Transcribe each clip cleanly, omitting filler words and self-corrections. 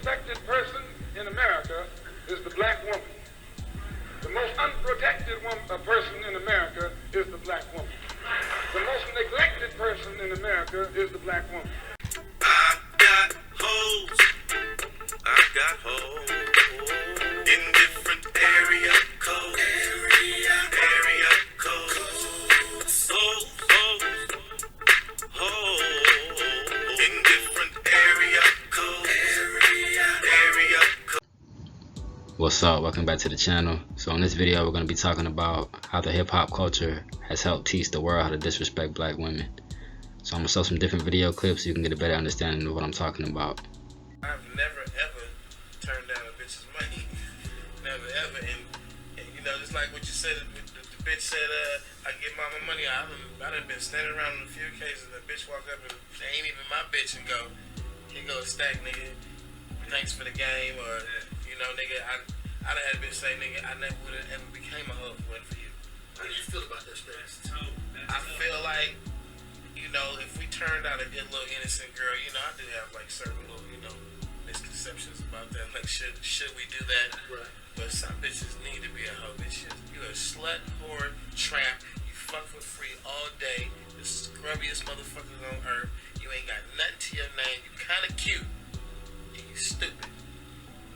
respected person in America is the black woman. The most unprotected person in America is the black woman. The most neglected person in America is the black woman. I got hoes. I got hoes in different area codes. Area codes. Hoes in different area codes. Area codes. What's up? Welcome back to the channel. So in this video, we're going to be talking about how the hip-hop culture has helped teach the world how to disrespect black women. So I'm going to show some different video clips so you can get a better understanding of what I'm talking about. I've never ever turned down a bitch's money. Never ever. And you know, just like what you said, the bitch said, I give mama money. I done been standing around in a few cases. The bitch walk up and they ain't even my bitch and go, here go a stack, nigga. Thanks for the game. Or, you know, nigga, I done had a bitch say, nigga, I never would have ever became a hoe if it wasn't for you. How do you feel about that statement? I feel like, you know, if we turned out a good little innocent girl, you know, I do have like certain little, you know, misconceptions about that. Like, should we do that? Right. But some bitches need to be a hoe. Bitch, you a slut, whore, tramp. You fuck for free all day. The scrubbiest motherfuckers on earth. You ain't got nothing to your name. You kind of cute. And you stupid.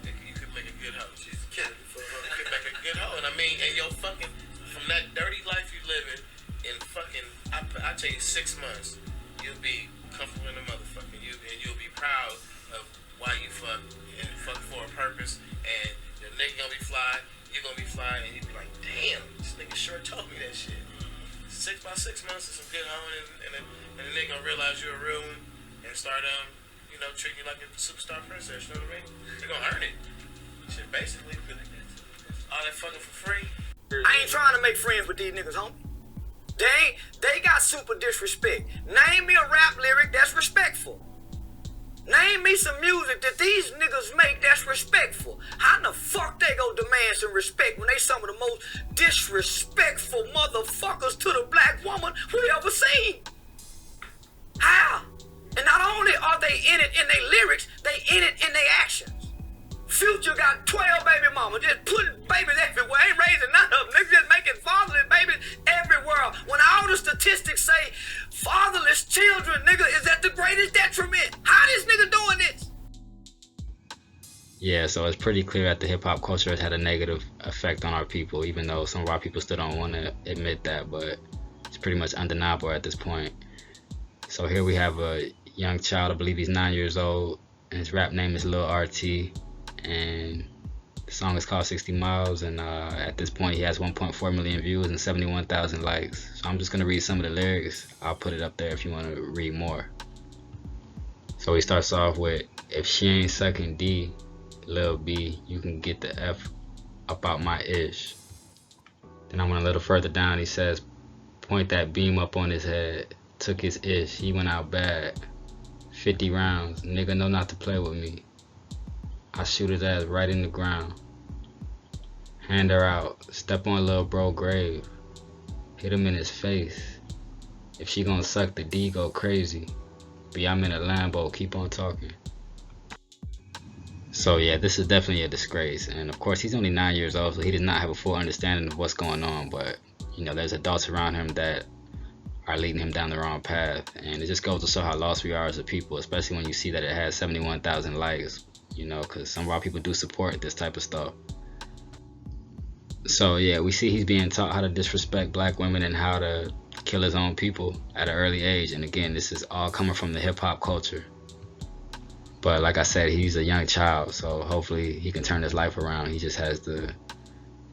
You could make a good hoe. She's killing for her. You could make a good hoe. And I mean, and yo fucking, from that dirty life you living, in fucking, I tell you, 6 months, you'll be comfortable in the motherfucker. You'll be proud of why you fuck and fuck for a purpose, and your nigga gonna be fly, you gonna be fly, and you be like, damn, this nigga sure told me that shit. 6 months is some good hoeing, and the nigga gonna realize you're a real one and start you know, treating you like a superstar princess. You know what I mean? You're gonna earn it. Shit, basically, all that fucking for free. I ain't trying to make friends with these niggas, homie. They got super disrespect. Name me a rap lyric that's respectful. Name me some music that these niggas make that's respectful. How in the fuck they go demand some respect when they some of the most disrespectful motherfuckers to the black woman we ever seen? How? And not only are they in it in their lyrics, they in it in their actions. Future got 12 baby mamas, just putting babies everywhere, ain't raising none of them. Niggas just making fatherless babies everywhere. When all the statistics say fatherless children, nigga, is at the greatest detriment. How this nigga doing this? Yeah, so it's pretty clear that the hip-hop culture has had a negative effect on our people, even though some of our people still don't want to admit that, but it's pretty much undeniable at this point. So here we have a young child, I believe he's 9 years old, and his rap name is Lil RT. And the song is called 60 Miles, and at this point he has 1.4 million views and 71,000 likes. So I'm just going to read some of the lyrics. I'll put it up there if you want to read more. So he starts off with, if she ain't sucking D, Lil B, you can get the F up out my ish. Then I went a little further down. He says, point that beam up on his head, took his ish, he went out bad. 50 rounds, nigga know not to play with me. I shoot his ass right in the ground. Hand her out. Step on little bro grave. Hit him in his face. If she gonna suck the D, go crazy. B, I'm in a Lambo. Keep on talking. So yeah, this is definitely a disgrace. And of course, he's only 9 years old, so he does not have a full understanding of what's going on. But you know, there's adults around him that are leading him down the wrong path. And it just goes to show how lost we are as a people, especially when you see that it has 71,000 likes. You know, because some of our people do support this type of stuff. So yeah, we see he's being taught how to disrespect black women and how to kill his own people at an early age. And again, this is all coming from the hip-hop culture. But like I said, he's a young child, so hopefully he can turn his life around. He just has to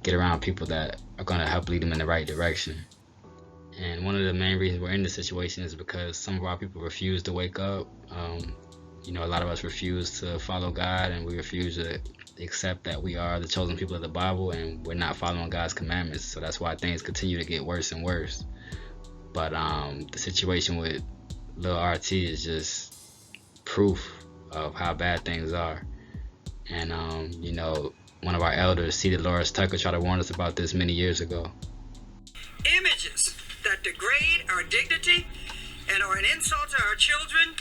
get around people that are going to help lead him in the right direction. And one of the main reasons we're in this situation is because some of our people refuse to wake up. You know, a lot of us refuse to follow God, and we refuse to accept that we are the chosen people of the Bible, and we're not following God's commandments. So that's why things continue to get worse and worse. But the situation with Lil RT is just proof of how bad things are. And you know, one of our elders, C. Dolores Tucker, tried to warn us about this many years ago. Images that degrade our dignity and are an insult to our children,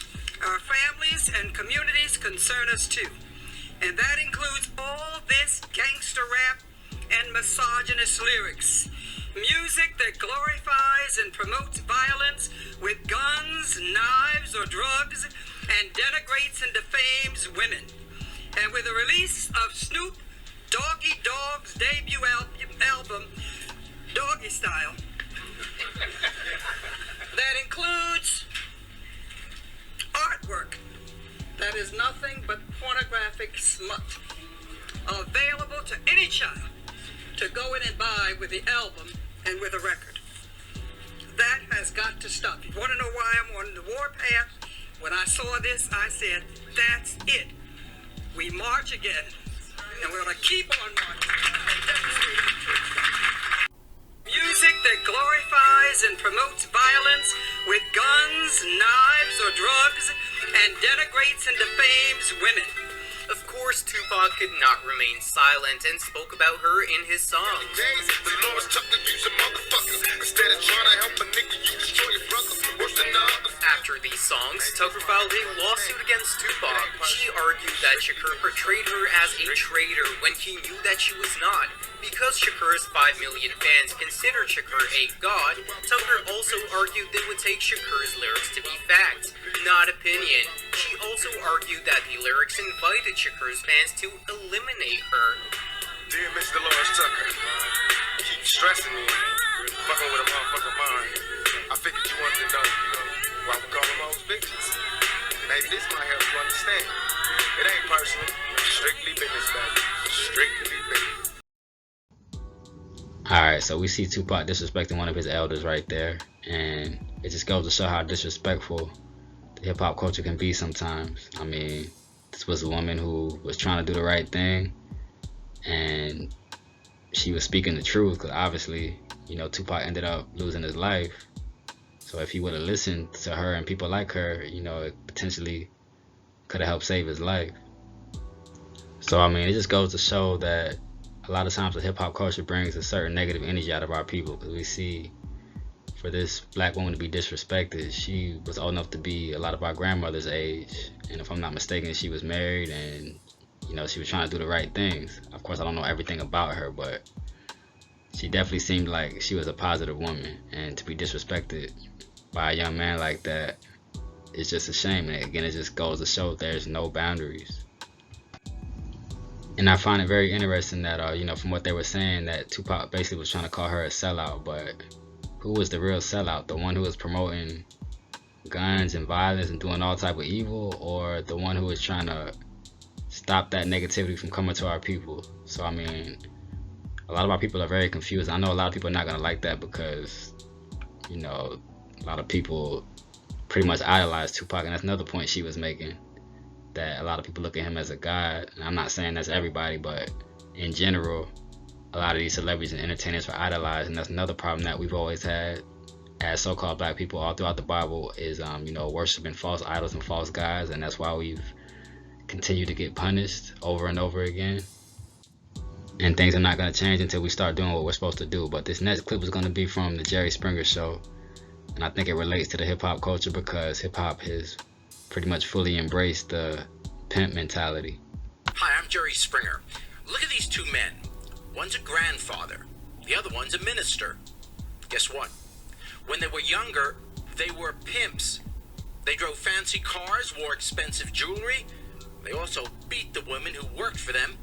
our families, and communities concern us too. And that includes all this gangster rap and misogynist lyrics. Music that glorifies and promotes violence with guns, knives, or drugs, and denigrates and defames women. And with the release of Snoop Doggy Dogg's debut album, Doggy Style, that includes artwork that is nothing but pornographic smut, available to any child to go in and buy with the album and with a record. That has got to stop. You want to know why I'm on the warpath? When I saw this, I said, that's it. We march again, and we're going to keep on marching. Music that glorifies and promotes violence with guns, knives, or drugs, and denigrates and defames women. Of course, Tupac could not remain silent and spoke about her in his songs. Days, the Lord's Tucker, you's a motherfucker. Instead of trying to help a nigga, you destroy your brother. Worse than the others. After these songs, Tucker filed a lawsuit against Tupac. She argued that Shakur portrayed her as a traitor when he knew that she was not. Because Shakur's 5 million fans considered Shakur a god, Tucker also argued they would take Shakur's lyrics to be fact, not opinion. She also argued that the lyrics invited Shakur's fans to eliminate her. Dear Mr. Lawrence Tucker, you keep stressing me, fucking with a motherfucking mind. I figured you wanted to know, why we call them old bitches. Maybe this might help you understand. It ain't personal, it's strictly business, baby. Strictly business. Alright, so we see Tupac disrespecting one of his elders right there, and it just goes to show how disrespectful the hip-hop culture can be sometimes. I mean, this was a woman who was trying to do the right thing, and she was speaking the truth, because obviously, Tupac ended up losing his life. So if he would have listened to her and people like her, it potentially could have helped save his life. So I mean, it just goes to show that a lot of times the hip-hop culture brings a certain negative energy out of our people, because we see for this black woman to be disrespected, she was old enough to be a lot of our grandmother's age, and if I'm not mistaken, she was married, and she was trying to do the right things. Of course, I don't know everything about her, but she definitely seemed like she was a positive woman, and to be disrespected by a young man like that, it's just a shame. And again, it just goes to show there's no boundaries. And I find it very interesting that, from what they were saying, that Tupac basically was trying to call her a sellout, but who was the real sellout? The one who was promoting guns and violence and doing all type of evil, or the one who was trying to stop that negativity from coming to our people? So I mean, a lot of our people are very confused. I know a lot of people are not going to like that because, a lot of people pretty much idolize Tupac, and that's another point she was making, that a lot of people look at him as a god. And I'm not saying that's everybody, but in general, a lot of these celebrities and entertainers are idolized, and that's another problem that we've always had as so-called black people all throughout the Bible is, worshiping false idols and false gods, and that's why we've continued to get punished over and over again. And things are not going to change until we start doing what we're supposed to do. But this next clip is going to be from the Jerry Springer Show, and I think it relates to the hip-hop culture because hip-hop has pretty much fully embraced the pimp mentality. Hi, I'm Jerry Springer. Look at these two men. One's a grandfather. The other one's a minister. Guess what? When they were younger, they were pimps. They drove fancy cars, wore expensive jewelry. They also beat the women who worked for them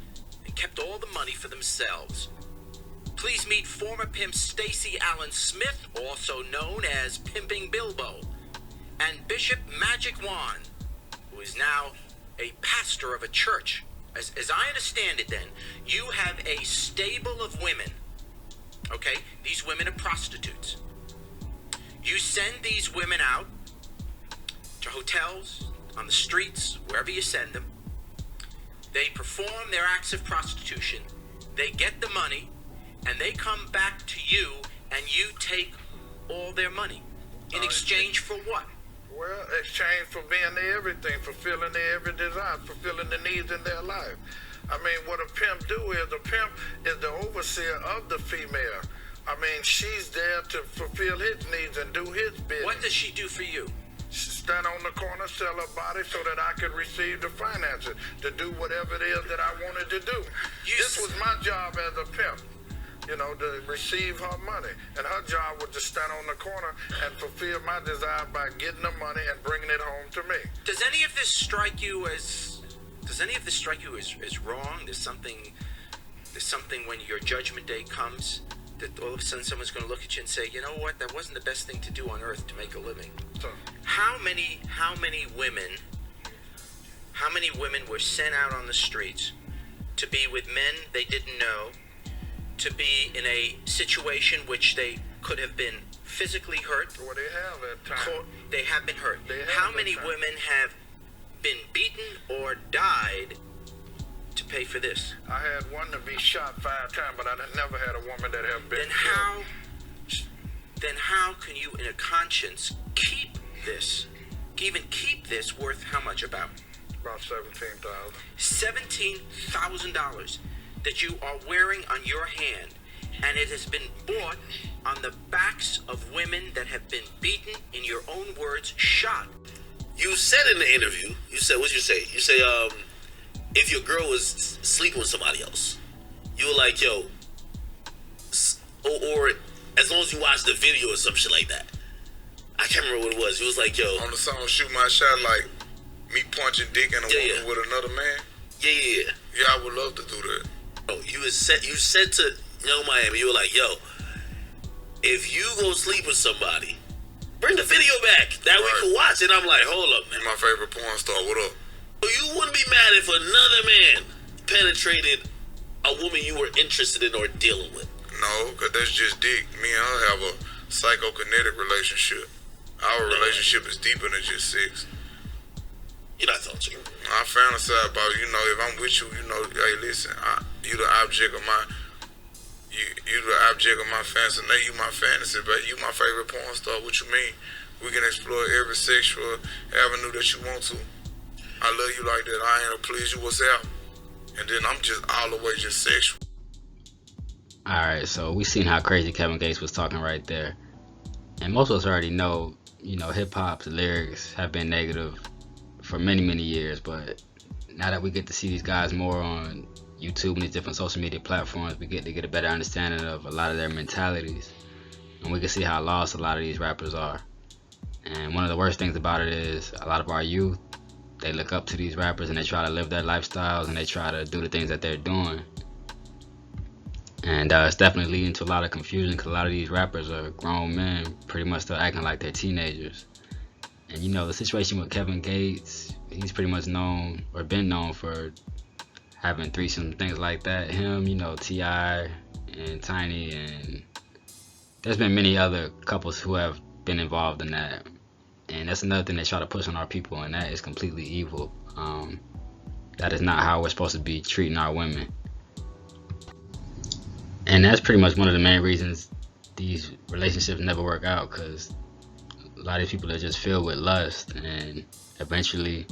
and kept all the money for themselves. Please meet former pimp Stacy Allen Smith, also known as Pimping Bilbo, and Bishop Magic Wand, who is now a pastor of a church. As I understand it then, you have a stable of women. Okay, these women are prostitutes. You send these women out to hotels, on the streets, wherever you send them. They perform their acts of prostitution. They get the money, and they come back to you, and you take all their money. In exchange for what? Well, exchange for being their everything, fulfilling their every desire, fulfilling the needs in their life. I mean, what a pimp do is, the pimp is the overseer of the female. I mean, she's there to fulfill his needs and do his business. What does she do for you? stand on the corner, sell her body so that I could receive the finances to do whatever it is that I wanted to do. This was my job as a pimp, you know, to receive her money. And her job was to stand on the corner and fulfill my desire by getting the money and bringing it home to me. Does any of this strike you as wrong? There's something when your judgment day comes that all of a sudden someone's going to look at you and say, you know what, that wasn't the best thing to do on earth to make a living. So, How many women were sent out on the streets to be with men they didn't know, to be in a situation which they could have been physically hurt? well, they have at times. They have been hurt. They have How at many times. women have been beaten or died to pay for this? I had one to be shot 5 times, but I never had a woman that have been Then how can you in a conscience keep this worth how much? About $17,000. $17,000 that you are wearing on your hand, and it has been bought on the backs of women that have been beaten, in your own words, shot. You said in the interview, what'd you say? You say, if your girl was sleeping with somebody else, you were like, yo, or as long as you watch the video or some shit like that. I can't remember what it was. It was like, yo. On the song Shoot My Shot, like me punching dick in a woman with another man? Yeah. Yeah, I would love to do that. Bro, you said to Young Miami, you were like, yo, if you go sleep with somebody, bring the video back. That we can watch it. I'm like, hold up, man. My favorite porn star, what up? You wouldn't be mad if another man penetrated a woman you were interested in or dealing with. No, because that's just dick. Me and her have a psychokinetic relationship. Our relationship is deeper than just sex. You're not telling the truth. I fantasize about, you know, if I'm with you, you know, hey, listen, you the object of my, you the object of my fantasy. Now you my fantasy, but you my favorite porn star. What you mean? We can explore every sexual avenue that you want to. I love you like that. I ain't please you. What's up? And then I'm just all the way just sexual. Alright, so we seen how crazy Kevin Gates was talking right there. And most of us already know, you know, hip-hop's lyrics have been negative for many, many years. But now that we get to see these guys more on YouTube and these different social media platforms, we get to get a better understanding of a lot of their mentalities. And we can see how lost a lot of these rappers are. And one of the worst things about it is a lot of our youth, they look up to these rappers and they try to live their lifestyles and they try to do the things that they're doing. And it's definitely leading to a lot of confusion because a lot of these rappers are grown men pretty much still acting like they're teenagers. And you know, the situation with Kevin Gates, he's pretty much known or been known for having threesomes, things like that. Him, you know, T.I. and Tiny, and there's been many other couples who have been involved in that. And that's another thing they try to push on our people, and that is completely evil. That is not how we're supposed to be treating our women. And that's pretty much one of the main reasons these relationships never work out, because a lot of these people are just filled with lust, and eventually,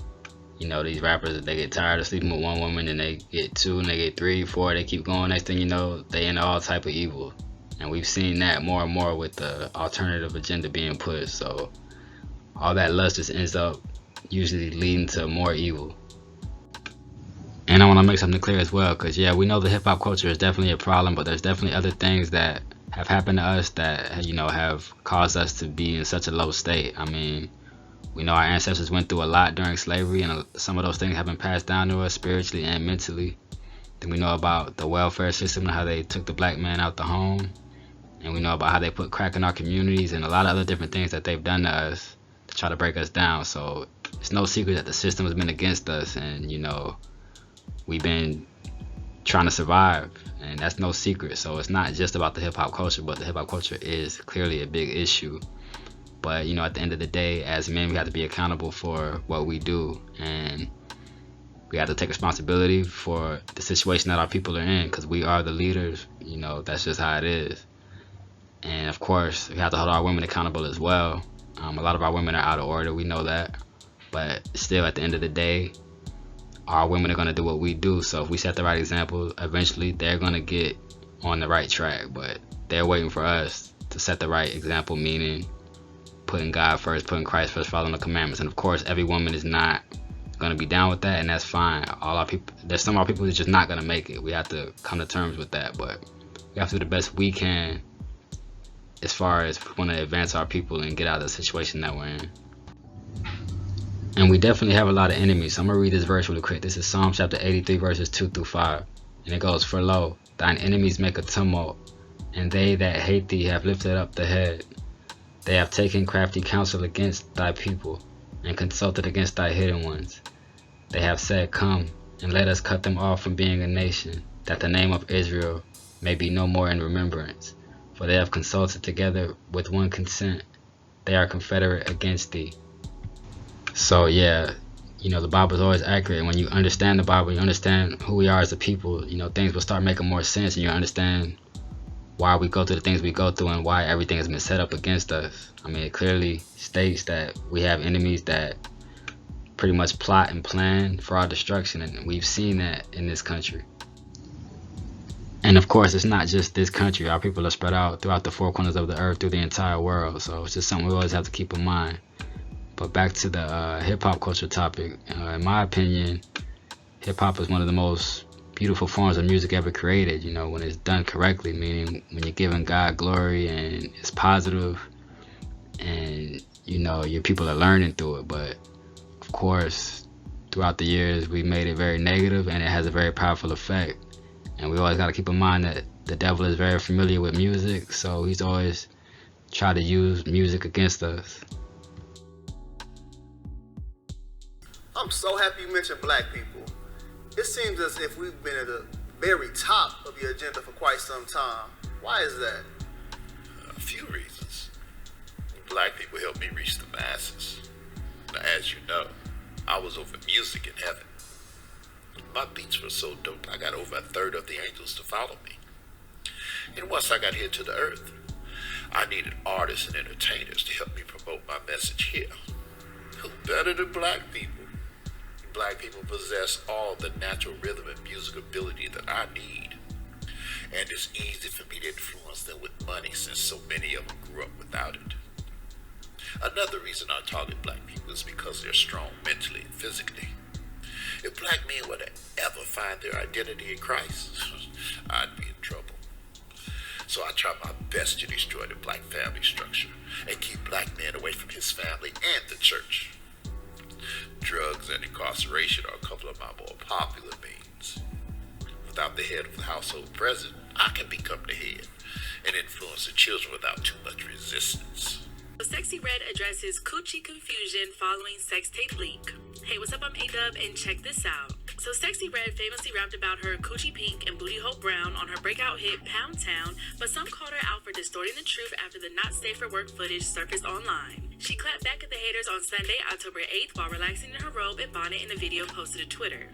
you know, these rappers, they get tired of sleeping with one woman, and they get 2, and they get 3, 4, they keep going. Next thing you know, they into all type of evil. And we've seen that more and more with the alternative agenda being pushed. So all that lust just ends up usually leading to more evil. And I want to make something clear as well, because yeah, we know the hip-hop culture is definitely a problem, but there's definitely other things that have happened to us that, you know, have caused us to be in such a low state. I mean, we know our ancestors went through a lot during slavery, and some of those things have been passed down to us spiritually and mentally. Then we know about the welfare system and how they took the black man out the home. And we know about how they put crack in our communities and a lot of other different things that they've done to us to try to break us down. So it's no secret that the system has been against us, and, you know, we've been trying to survive, and that's no secret. So it's not just about the hip-hop culture, but the hip-hop culture is clearly a big issue. But, you know, at the end of the day, as men, we have to be accountable for what we do, and we have to take responsibility for the situation that our people are in, because we are the leaders. You know, that's just how it is. And of course, we have to hold our women accountable as well. A lot of our women are out of order, we know that. But still, at the end of the day, our women are going to do what we do. So if we set the right example, eventually they're going to get on the right track. But they're waiting for us to set the right example, meaning putting God first, putting Christ first, following the commandments. And of course, every woman is not gonna be down with that, and that's fine. All our people, there's some of our people who's just not gonna make it. We have to come to terms with that, but we have to do the best we can as far as we want to advance our people and get out of the situation that we're in. And we definitely have a lot of enemies. So I'm gonna read this verse really quick. This is Psalm chapter 83 verses 2 through 5, and it goes, "For lo, thine enemies make a tumult, and they that hate thee have lifted up the head. They have taken crafty counsel against thy people, and consulted against thy hidden ones. They have said, Come, and let us cut them off from being a nation, that the name of Israel may be no more in remembrance. For they have consulted together with one consent. They are confederate against thee." So yeah, you know, the Bible is always accurate. When you understand the Bible, you understand who we are as a people, you know, things will start making more sense, and you understand why we go through the things we go through and why everything has been set up against us. I mean, it clearly states that we have enemies that pretty much plot and plan for our destruction, and we've seen that in this country. And of course, it's not just this country. Our people are spread out throughout the four corners of the earth, through the entire world. So it's just something we always have to keep in mind. But back to the hip-hop culture topic. In my opinion, hip-hop is one of the most beautiful forms of music ever created, you know, when it's done correctly, meaning when you're giving God glory and it's positive and, you know, your people are learning through it. But of course, throughout the years, we made it very negative, and it has a very powerful effect. And we always got to keep in mind that the devil is very familiar with music, so he's always tried to use music against us. I'm so happy you mentioned black people. It seems as if we've been at the very top of your agenda for quite some time. Why is that? A few reasons. Black people help me reach the masses. Now, as you know, I was over music in heaven. My beats were so dope, I got over a third of the angels to follow me. And once I got here to the earth, I needed artists and entertainers to help me promote my message here. Who better than black people? Black people possess all the natural rhythm and music ability that I need. And it's easy for me to influence them with money, since so many of them grew up without it. Another reason I target black people is because they're strong mentally and physically. If black men were to ever find their identity in Christ, I'd be in trouble. So I try my best to destroy the black family structure and keep black men away from his family and the church. Drugs and incarceration are a couple of my more popular means. Without the head of the household present, I can become the head and influence the children without too much resistance. Sexy Red addresses coochie confusion following sex tape leak. Hey, what's up? I'm A-Dub, and check this out. So Sexy Red famously rapped about her coochie pink and booty hole brown on her breakout hit Pound Town, but some called her out for distorting the truth after the not safe for work footage surfaced online. She clapped back at the haters on Sunday, October 8th, while relaxing in her robe and bonnet in a video posted to Twitter.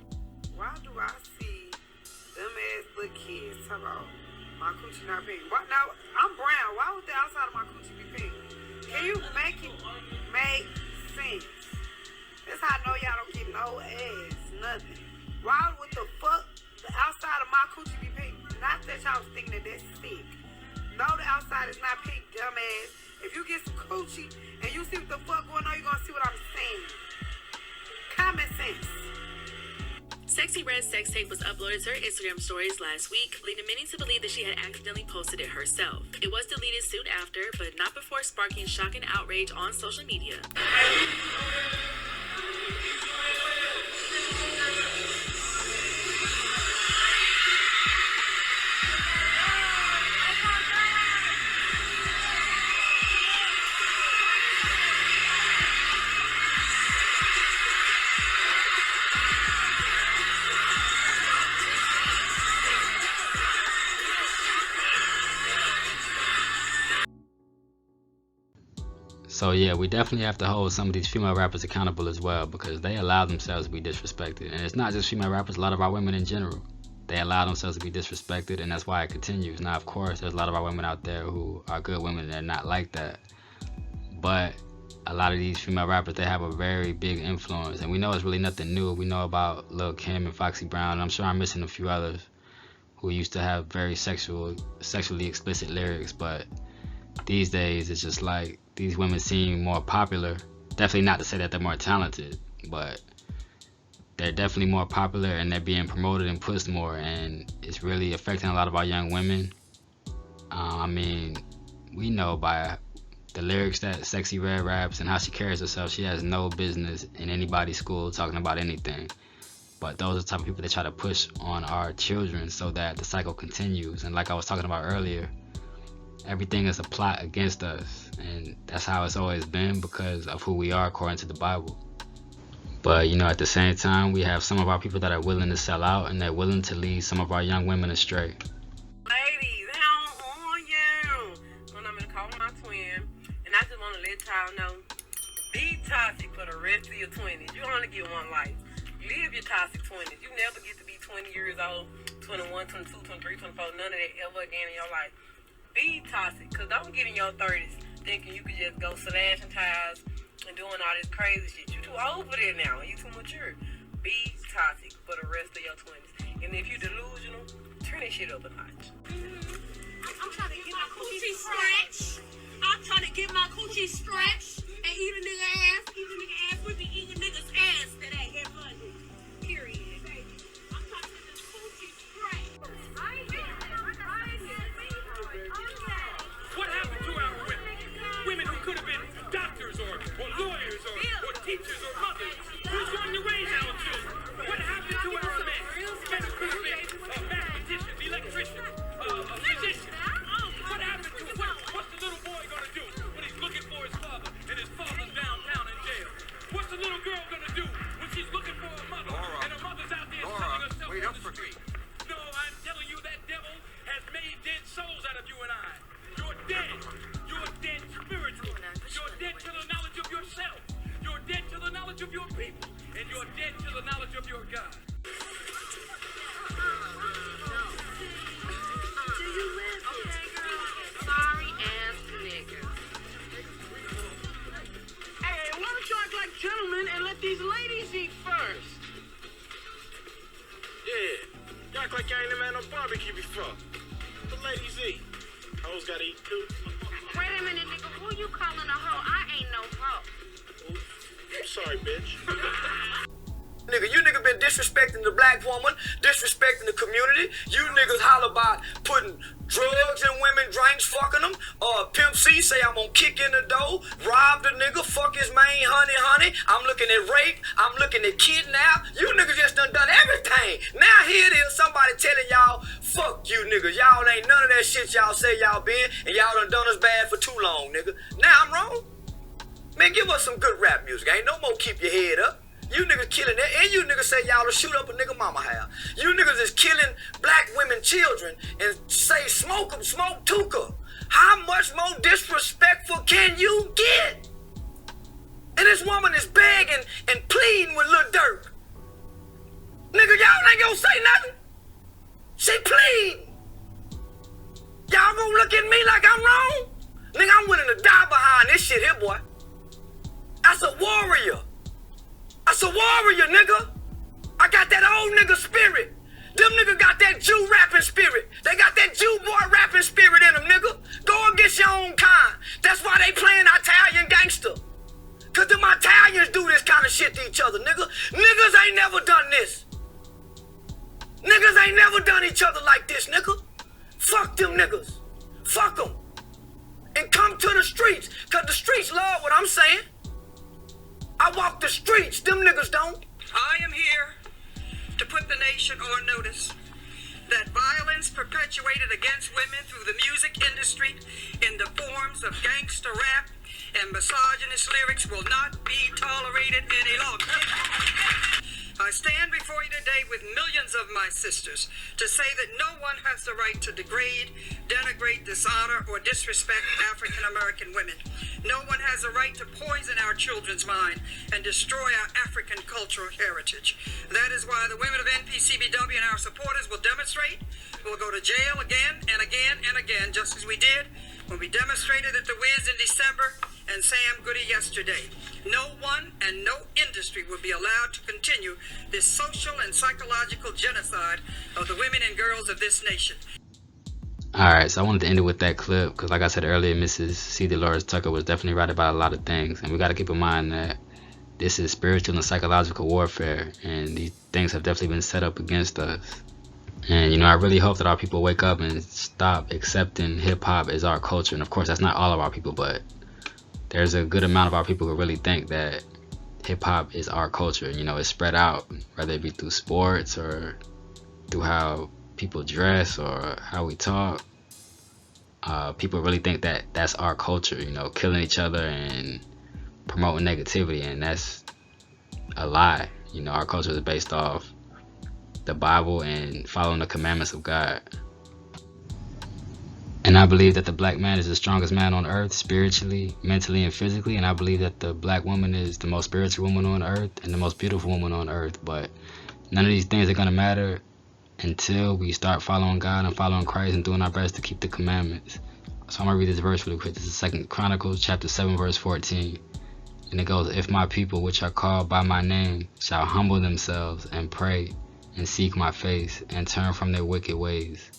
Why do I see them ass little kids talk about my coochie not pink? Why, now, I'm brown. Why would the outside of my coochie be pink? Can you make it make sense? That's how I know y'all don't get no ass, nothing. Why would the fuck the outside of my coochie be pink? Not that y'all was thinking that that's sick. No, the outside is not pink, dumbass. If you get some coochie and you see what the fuck going on, you're gonna see what I'm saying. Common sense. Sexy Red's sex tape was uploaded to her Instagram stories last week, leading many to believe that she had accidentally posted it herself. It was deleted soon after, but not before sparking shock and outrage on social media. So yeah, we definitely have to hold some of these female rappers accountable as well, because they allow themselves to be disrespected. And it's not just female rappers, a lot of our women in general. They allow themselves to be disrespected, and that's why it continues. Now, of course, there's a lot of our women out there who are good women and they're not like that. But a lot of these female rappers, they have a very big influence. And we know it's really nothing new. We know about Lil' Kim and Foxy Brown, and I'm sure I'm missing a few others who used to have very sexually explicit lyrics. But these days, it's just like these women seem more popular. Definitely not to say that they're more talented, but they're definitely more popular and they're being promoted and pushed more, and it's really affecting a lot of our young women. I mean, we know by the lyrics that Sexy Red raps and how she carries herself, she has no business in anybody's school talking about anything. But those are the type of people that try to push on our children so that the cycle continues. And like I was talking about earlier, everything is a plot against us, and that's how it's always been because of who we are according to the Bible. But you know, at the same time, we have some of our people that are willing to sell out and they're willing to lead some of our young women astray. Ladies, how are you? Well, I'm gonna call my twin, and I just want to let y'all know, be toxic for the rest of your 20s. You only get one life. Live your toxic 20s. You never get to be 20 years old, 21, 22, 23, 24, none of that ever again in your life. Be toxic, because don't get in your 30s thinking you could just go slashing tires and doing all this crazy shit. You too old for that now. You too mature. Be toxic for the rest of your 20s. And if you delusional, turn that shit up a notch. I'm trying to get my coochie stretched. I'm trying to get my coochie stretched and eat a nigga ass. Eat a nigga ass. We be eating niggas ass today. Get money. Period, baby. I'm trying to get this coochie stretched. What happened to our women? Women who could have been doctors or lawyers or teachers or mothers. Who's going to raise our children? What happened to our men? Men who could have been mathematicians, electricians, physicians. What happened to what's the little boy going to do when he's looking for his father and his father's downtown in jail? What's the little girl going to do when she's looking for her mother and her mother's out there selling herself on the street? No, I'm telling you, that devil has made dead souls out of you and I. You're dead. You're dead spiritually. You're dead to the knowledge of yourself. You're dead to the knowledge of your people. And you're dead to the knowledge of your God. Sorry ass nigga. Hey, why don't you act like gentlemen and let these ladies eat first? Yeah, you act like you ain't never had no barbecue before. The ladies eat. Hoes gotta eat too. Wait a minute, nigga. Who you calling a hoe? I ain't no hoe. I'm sorry, bitch. Nigga, you niggas been disrespecting the black woman, disrespecting the community. You niggas holler about putting drugs in women drinks, fucking them. Pimp C say I'm gonna kick in the door, rob the nigga, fuck his main honey. I'm looking at rape, I'm looking at kidnap. You niggas just done everything. Now here it is, somebody telling y'all, fuck you niggas. Y'all ain't none of that shit y'all say y'all been, and y'all done us bad for too long, nigga. Now I'm wrong? Man, give us some good rap music. Ain't no more keep your head up. You niggas killing that, and you niggas say y'all will shoot up a nigga mama house. You niggas is killing black women, children, and say smoke them, smoke Tuka. How much more disrespectful can you get? And this woman is begging and pleading with Lil Durk. Nigga, y'all ain't gonna say nothing. She pleading. Y'all gonna look at me like I'm wrong? Nigga, I'm willing to die behind this shit here, boy. That's a warrior. That's a warrior, nigga. I got that old nigga spirit. Them niggas got that Jew rapping spirit. They got that Jew boy rapping spirit in them, nigga. Go against your own kind. That's why they playing Italian gangster. Cause them Italians do this kind of shit to each other, nigga. Niggas ain't never done this. Niggas ain't never done each other like this, nigga. Fuck them niggas. Fuck them. And come to the streets. Cause the streets love what I'm saying. I walk the streets, them niggas don't. I am here to put the nation on notice that violence perpetuated against women through the music industry in the forms of gangster rap and misogynist lyrics will not be tolerated any longer. I stand before you today with millions of my sisters to say that no one has the right to degrade, denigrate, dishonor, or disrespect African American women. No one has the right to poison our children's mind and destroy our African cultural heritage. That is why the women of NPCBW and our supporters will demonstrate. We'll go to jail again and again and again, just as we did when we demonstrated at the Wiz in December and Sam Goody yesterday. No one and no industry will be allowed to continue this social and psychological genocide of the women and girls of this nation. Alright, so I wanted to end it with that clip because, like I said earlier, Mrs. C. Dolores Tucker was definitely right about a lot of things, and we got to keep in mind that this is spiritual and psychological warfare, and these things have definitely been set up against us. And you know, I really hope that our people wake up and stop accepting hip-hop as our culture. And of course, that's not all of our people, but there's a good amount of our people who really think that hip-hop is our culture. You know, it's spread out, whether it be through sports or through how people dress or how we talk. People really think that that's our culture, you know, killing each other and promoting negativity, and that's a lie. You know, our culture is based off the Bible and following the commandments of God. And I believe that the black man is the strongest man on earth, spiritually, mentally, and physically. And I believe that the black woman is the most spiritual woman on earth and the most beautiful woman on earth. But none of these things are going to matter until we start following God and following Christ and doing our best to keep the commandments. So I'm going to read this verse really quick. This is 2 Chronicles chapter 7, verse 14. And it goes, "If my people, which are called by my name, shall humble themselves and pray and seek my face and turn from their wicked ways,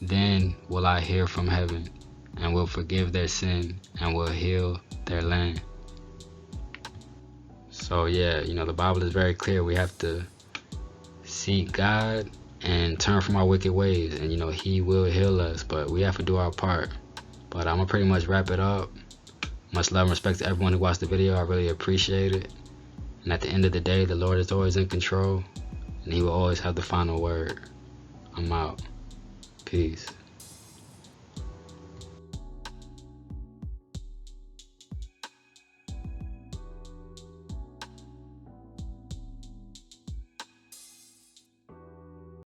then will I hear from heaven and will forgive their sin and will heal their land." So yeah, you know, the Bible is very clear. We have to seek God and turn from our wicked ways, and you know, He will heal us, but we have to do our part. But I'm gonna pretty much wrap it up. Much love and respect to everyone who watched the video. I really appreciate it. And at the end of the day, the Lord is always in control, and He will always have the final word. I'm out. Peace.